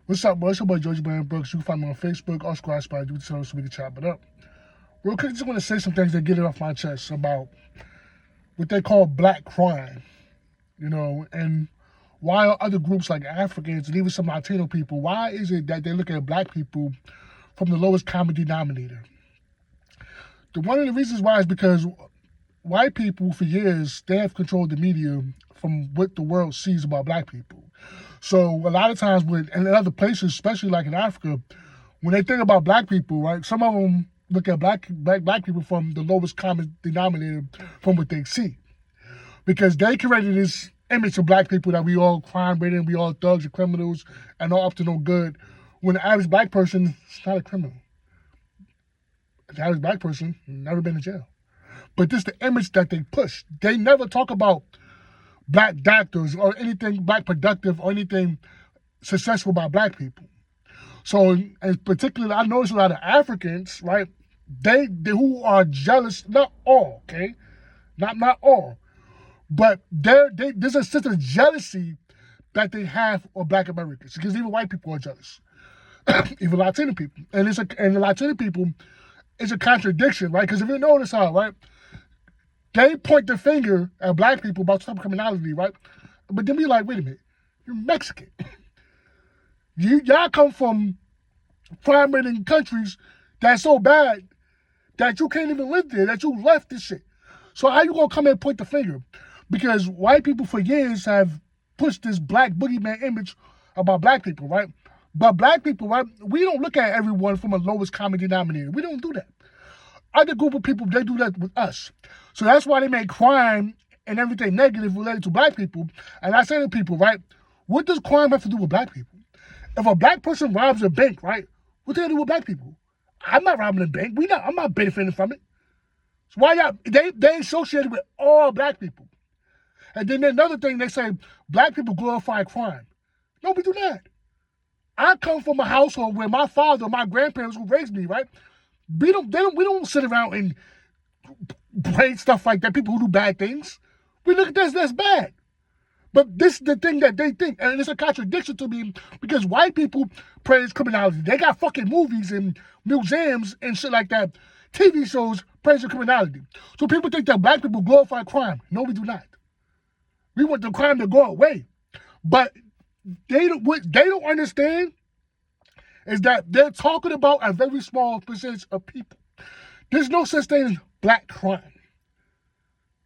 What's up, boy? It's your boy Georgie Brand Brooks. You can find me on Facebook or Squad Spot. You can tell us so we can chop it up. Real quick, just want to say some things that get it off my chest about what they call black crime, and why are other groups like Africans and even some Latino people, why is it that they look at black people from the lowest common denominator? One of the reasons why is because white people, for years, they have controlled the media from what the world sees about black people. So a lot of times, in other places, especially like in Africa, when they think about black people, right, some of them look at black people from the lowest common denominator from what they see, because they created this image of black people that we all crime-ridden, we all thugs and criminals, and all up to no good. When the average black person is not a criminal, the average black person never been to jail. But this is the image that they push. They never talk about black doctors or anything black productive or anything successful by black people. So, and particularly, I notice a lot of Africans, right? They who are jealous, not all, okay, not all, but there's a sense of jealousy that they have of black Americans, because even white people are jealous, even Latino people, and the Latino people is a contradiction, right? Because if you notice how, right, they point the finger at black people about some criminality, right? But then be like, wait a minute, you're Mexican. Y'all come from crime-ridden countries that's so bad that you can't even live there, that you left this shit. So how you gonna come and point the finger? Because white people for years have pushed this black boogeyman image about black people, right? But black people, right, we don't look at everyone from a lowest common denominator. We don't do that. Other group of people, they do that with us. So that's why they make crime and everything negative related to black people. And I say to people, right, what does crime have to do with black people? If a black person robs a bank, right, what do they do with black people? I'm not robbing a bank. I'm not benefiting from it. So why y'all, they associated with all black people. And then another thing, they say black people glorify crime. No, we do not. I come from a household where my father, my grandparents who raised me, right, we don't sit around and praise stuff like that, people who do bad things. We look at this, that's bad. But this is the thing that they think, and it's a contradiction to me, because white people praise criminality. They got fucking movies and museums and shit like that, TV shows praising criminality. So people think that black people glorify crime. No, we do not. We want the crime to go away. But what they don't understand is that they're talking about a very small percentage of people. There's no such thing as black crime.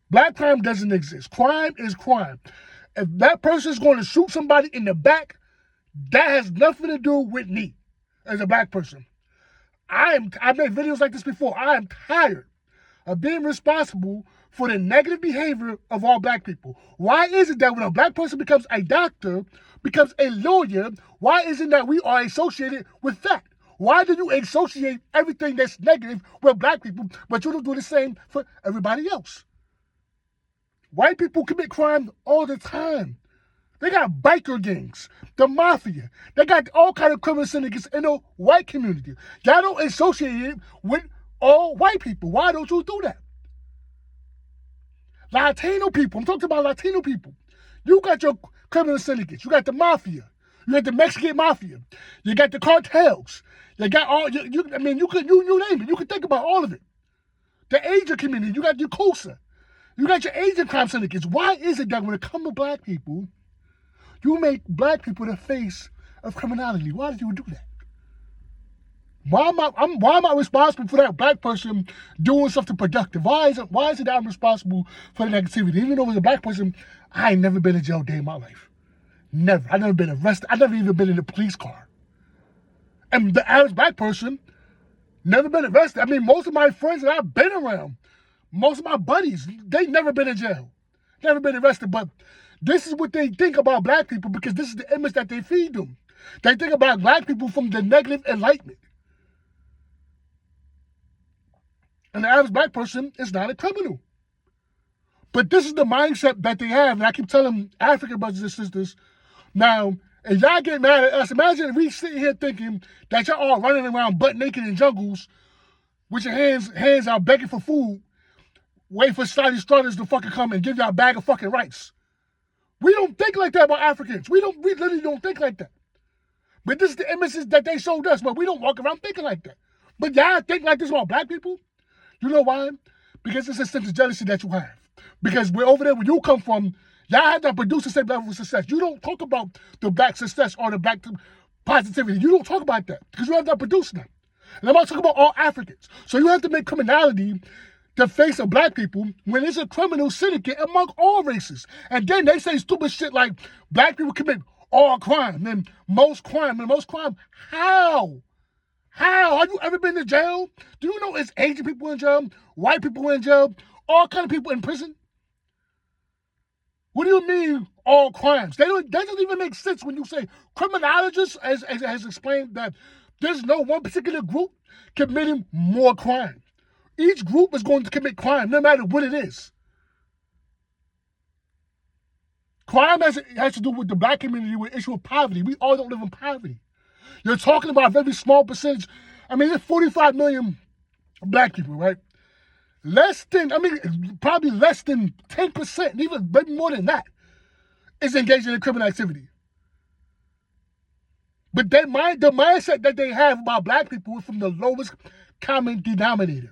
Black crime doesn't exist. Crime is crime. If that person's going to shoot somebody in the back, that has nothing to do with me as a black person. I've made videos like this before. I am tired of being responsible for the negative behavior of all black people. Why is it that when a black person becomes a doctor, becomes a lawyer, why isn't that we are associated with that? Why do you associate everything that's negative with black people, but you don't do the same for everybody else? White people commit crime all the time. They got biker gangs, the mafia. They got all kind of criminal syndicates in the white community. Y'all don't associate it with all white people. Why don't you do that? Latino people, I'm talking about Latino people. You got your criminal syndicates. You got the mafia. You got the Mexican mafia. You got the cartels. You got all. You name it. You can think about all of it. The Asian community. You got your Yakuza. You got your Asian crime syndicates. Why is it that when it comes to black people, you make black people the face of criminality? Why do you do that? Why am I responsible for that black person doing something productive? Why is it that I'm responsible for the negativity? Even though as a black person, I ain't never been in jail a day in my life. Never. I've never been arrested. I've never even been in a police car. And the average black person, never been arrested. I mean, most of my friends that I've been around, most of my buddies, they never been in jail. Never been arrested. But this is what they think about black people, because this is the image that they feed them. They think about black people from the negative enlightenment. And the average black person is not a criminal. But this is the mindset that they have. And I keep telling African brothers and sisters, now, if y'all get mad at us, imagine if we sitting here thinking that y'all all running around butt naked in jungles with your hands out begging for food, wait for Saudi strutters to fucking come and give y'all a bag of fucking rice. We don't think like that about Africans. We literally don't think like that. But this is the images that they showed us, but we don't walk around thinking like that. But y'all think like this about black people? You know why? Because it's a sense of jealousy that you have. Because we're over there where you come from, y'all have to produce the same level of success. You don't talk about the black success or the black positivity. You don't talk about that because you have to produce that. And I'm not talking about all Africans. So you have to make criminality the face of black people when it's a criminal syndicate among all races. And then they say stupid shit like black people commit all crime and most crime and most crime. How? How? Have you ever been to jail? Do you know it's Asian people in jail, white people in jail, all kind of people in prison? What do you mean all crimes? That doesn't even make sense when you say criminologists has explained that there's no one particular group committing more crime. Each group is going to commit crime, no matter what it is. Crime has to do with the black community, with the issue of poverty. We all don't live in poverty. You're talking about a very small percentage. I mean, there's 45 million black people, right? Probably less than 10%, even maybe more than that, is engaged in criminal activity. But the mindset that they have about black people is from the lowest common denominator.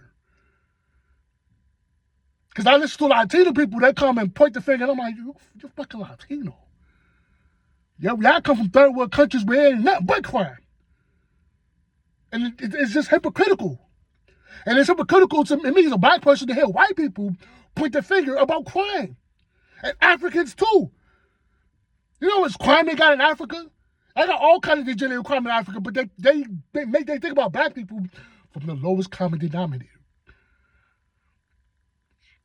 Because I listen to Latino people, they come and point the finger, and I'm like, you're fucking Latino. Y'all come from third world countries where it ain't nothing but crime. And it's just hypocritical. And it's hypocritical to me as a black person to hear white people point the finger about crime. And Africans too. You know what's crime they got in Africa? I got all kinds of degenerate crime in Africa, but they think about black people from the lowest common denominator.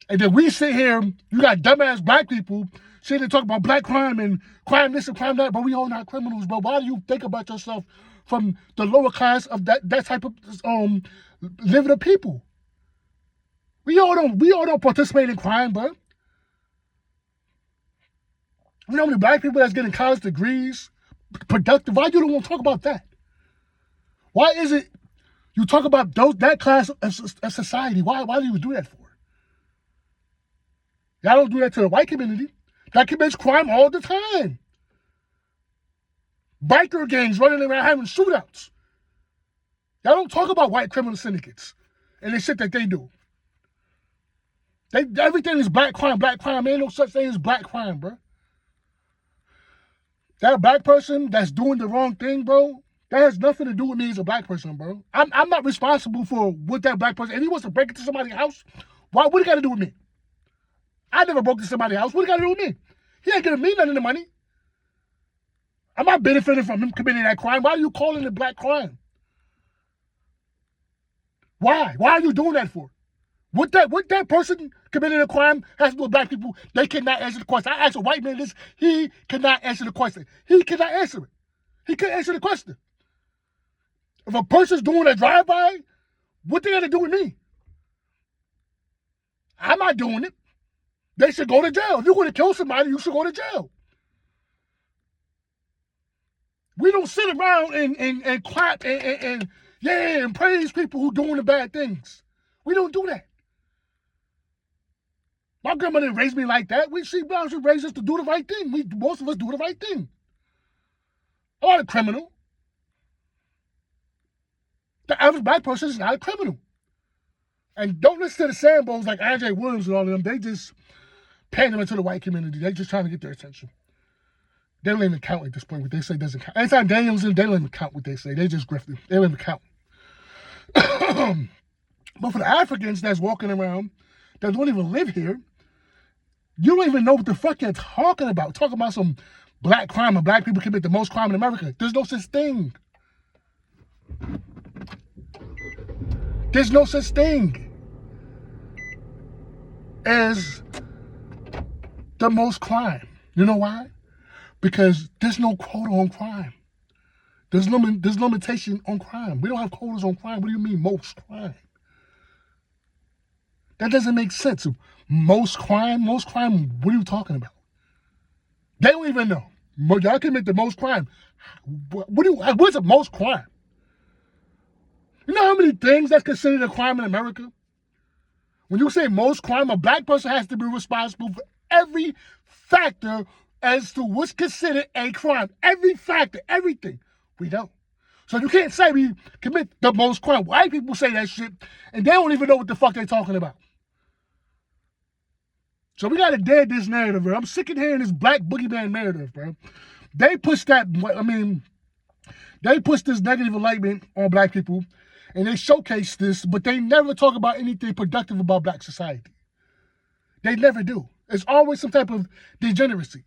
And then we sit here, you got dumbass black people sitting and talk about black crime and crime this and crime that, but we all not criminals, bro. Why do you think about yourself from the lower class of that type of living of people? We all don't participate in crime, bro. You know how many black people that's getting college degrees, productive? Why you don't want to talk about that? Why is it you talk about that class of society? Why do you do that for? Y'all don't do that to the white community. That commits crime all the time. Biker gangs running around having shootouts. Y'all don't talk about white criminal syndicates and the shit that they do. Everything is black crime. Black crime. Ain't no such thing as black crime, bro. That black person that's doing the wrong thing, bro, that has nothing to do with me as a black person, bro. I'm not responsible for what that black person, if he wants to break into somebody's house, what it got to do with me? I never broke into somebody's house. What it got to do with me? He ain't giving me none of the money. I'm not benefiting from him committing that crime. Why are you calling it black crime? Why? Why are you doing that for? What that person committing a crime has to do with black people, they cannot answer the question. I asked a white man this, he cannot answer the question. He cannot answer it. He couldn't answer the question. If a person's doing a drive-by, what they got to do with me? I'm not doing it. They should go to jail. If you're going to kill somebody, you should go to jail. We don't sit around and clap and praise people who doing the bad things. We don't do that. My grandma didn't raise me like that. She raised us to do the right thing. Most of us do the right thing. I'm not a criminal. The average black person is not a criminal. And don't listen to the Sambos like Andre Williams and all of them. They just pandering to the white community. They just trying to get their attention. They don't even count at this point. What they say doesn't count. Anytime Daniels in, they don't even count what they say. They just grifting. They don't even count. But for the Africans that's walking around, that don't even live here, you don't even know what the fuck you're talking about. Talking about some black crime and black people commit the most crime in America. There's no such thing. There's no such thing as the most crime. You know why? Because there's no quota on crime. There's limitation on crime. We don't have quotas on crime. What do you mean most crime? That doesn't make sense. Most crime, what are you talking about? They don't even know. Y'all commit the most crime. What's the most crime? You know how many things that's considered a crime in America? When you say most crime, a black person has to be responsible for every factor as to what's considered a crime. Every factor, everything. We don't. So you can't say we commit the most crime. White people say that shit, and they don't even know what the fuck they're talking about. So we gotta dead this narrative, bro. I'm sick of hearing this black boogeyman narrative, bro. They push that, they push this negative enlightenment on black people, and they showcase this, but they never talk about anything productive about black society. They never do. It's always some type of degeneracy.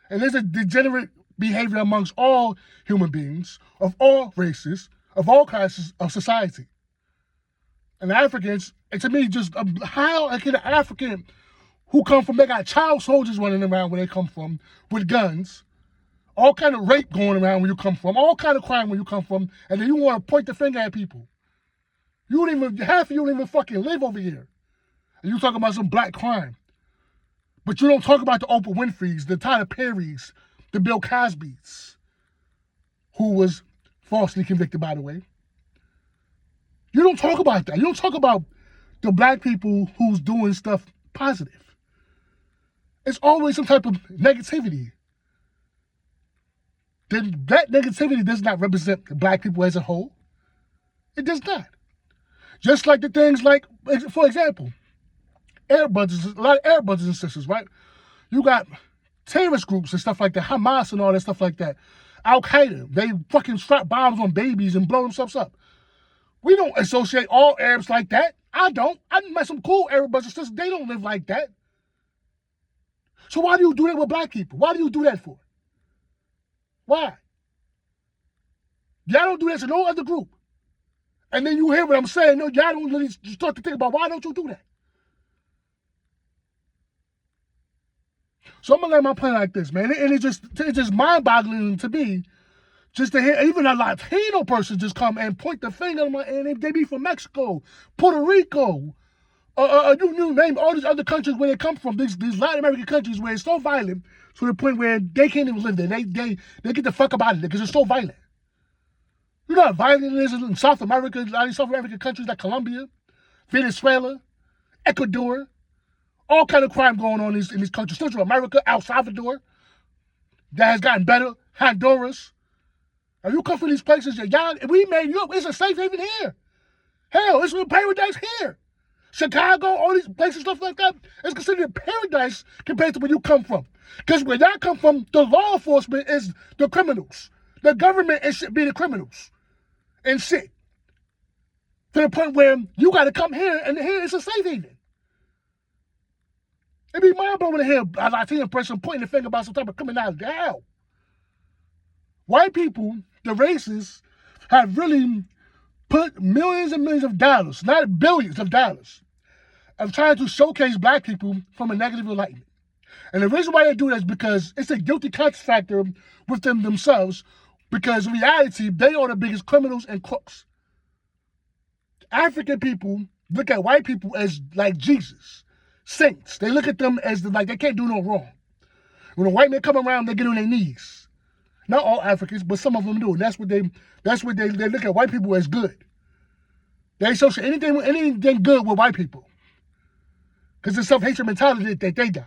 And there's a degenerate behavior amongst all human beings, of all races, of all classes of society. And Africans, and to me, just how can an African who come from, they got child soldiers running around where they come from with guns, all kind of rape going around where you come from, all kind of crime where you come from, and then you want to point the finger at people. Half of you don't even fucking live over here. And you talking about some black crime. But you don't talk about the Oprah Winfrey's, the Tyler Perry's, the Bill Cosby's, who was falsely convicted, by the way. You don't talk about that. You don't talk about the black people who's doing stuff positive. It's always some type of negativity. Then that negativity does not represent the black people as a whole. It does not. Just like the things like, for example, a lot of Arab brothers and sisters, right? You got terrorist groups and stuff like that, Hamas and all that stuff like that. Al-Qaeda, they fucking strap bombs on babies and blow themselves up. We don't associate all Arabs like that. I don't. I met some cool Arab brothers and sisters. They don't live like that. So why do you do that with black people? Why do you do that for? Why? Y'all don't do that to no other group. And then you hear what I'm saying. No, y'all don't really start to think about why don't you do that? So I'm gonna let my plan like this, man. And it's just mind-boggling to me, just to hear even a Latino person just come and point the finger at and they be from Mexico, Puerto Rico, you name all these other countries where they come from, these Latin American countries where it's so violent to the point where they can't even live there. They get the fuck about it because it's so violent. You know how violent it is in South America, a lot of South American countries like Colombia, Venezuela, Ecuador, all kind of crime going on in these countries. Central America, El Salvador, that has gotten better, Honduras. If you come from these places, we made Europe, it's a safe haven here. Hell, it's a paradise here. Chicago, all these places, stuff like that, it's considered a paradise compared to where you come from. Because where y'all come from, the law enforcement is the criminals. The government and shit be the criminals and shit. To the point where you got to come here, and here it's a safe haven. It'd be mind-blowing to hear a Latino person pointing the finger about some type of criminality. How? White people, the racists, have really put millions and millions of dollars, not billions of dollars, of trying to showcase black people from a negative enlightenment. And the reason why they do that is because it's a guilty conscience factor within themselves, because in reality, they are the biggest criminals and crooks. African people look at white people as like Jesus, saints. They look at them as like they can't do no wrong. When a white man come around, they get on their knees. Not all Africans, but some of them do. And that's what they look at white people as good. They associate anything good with white people. Because it's self-hatred mentality that they got.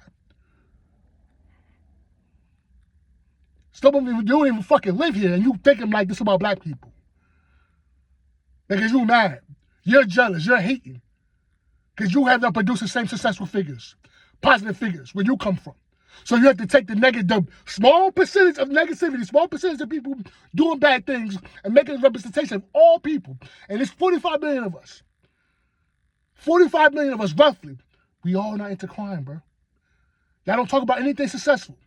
Some of them, you don't even fucking live here, and you thinking like this about black people. Because you mad. You're jealous. You're hating. Because you have not produced the same successful figures, positive figures, where you come from. So you have to take the small percentage of negativity, small percentage of people doing bad things, and make it a representation of all people. And it's 45 million of us. 45 million of us, roughly. We all not into crime, bro. Y'all don't talk about anything successful.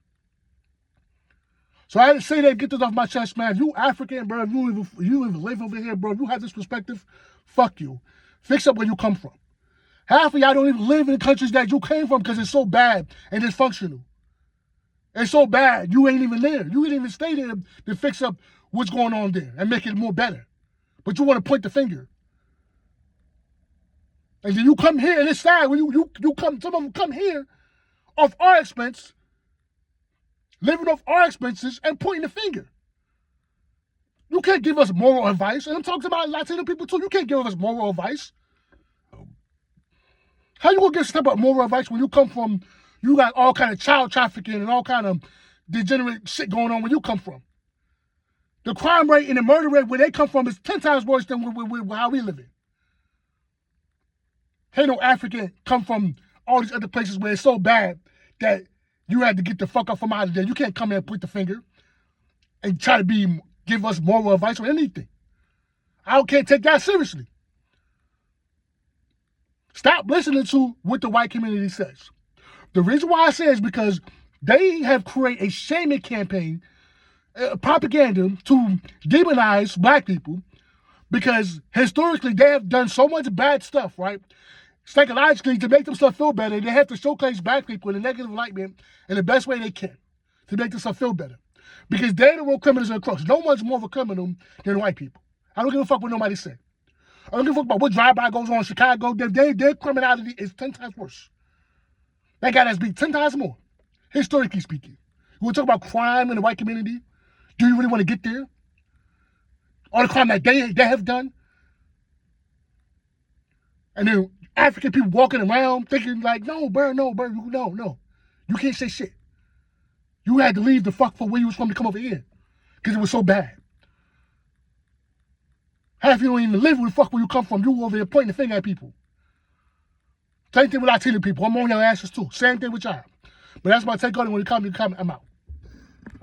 So I had to say that, get this off my chest, man. If you African, bro, if you even live over here, bro, if you have this perspective, fuck you. Fix up where you come from. Half of y'all don't even live in the countries that you came from because it's so bad and dysfunctional. It's so bad, you ain't even there. You ain't even stay there to fix up what's going on there and make it more better. But you want to point the finger. And then you come here, and it's sad when you come, some of them come here off our expense, living off our expenses and pointing the finger. You can't give us moral advice. And I'm talking about Latino people too. You can't give us moral advice. How you gonna get stuff about moral advice when you come from, you got all kind of child trafficking and all kind of degenerate shit going on where you come from? The crime rate and the murder rate where they come from is 10 times worse than how we live in. Ain't no African come from all these other places where it's so bad that you had to get the fuck up from out of there. You can't come here and point the finger and try to give us moral advice or anything. I can't take that seriously. Stop listening to what the white community says. The reason why I say is because they have created a shaming campaign, propaganda to demonize black people, because historically they have done so much bad stuff, right? Psychologically, to make themselves feel better, they have to showcase black people in a negative light in the best way they can to make themselves feel better. Because they're the real criminals in the crooks. No one's more of a criminal than white people. I don't give a fuck what nobody say. I don't give a fuck about what drive-by goes on in Chicago. Their criminality is 10 times worse. That guy that's beat 10 times more, historically speaking. You want to talk about crime in the white community? Do you really want to get there? All the crime that they have done? And then African people walking around thinking like, no. You can't say shit. You had to leave the fuck for where you was from to come over here because it was so bad. Half you don't even live where the fuck where you come from. You over there pointing the finger at people. Same thing with Latino people. I'm on your asses too. Same thing with y'all. But that's my take on it when it comes to I'm out.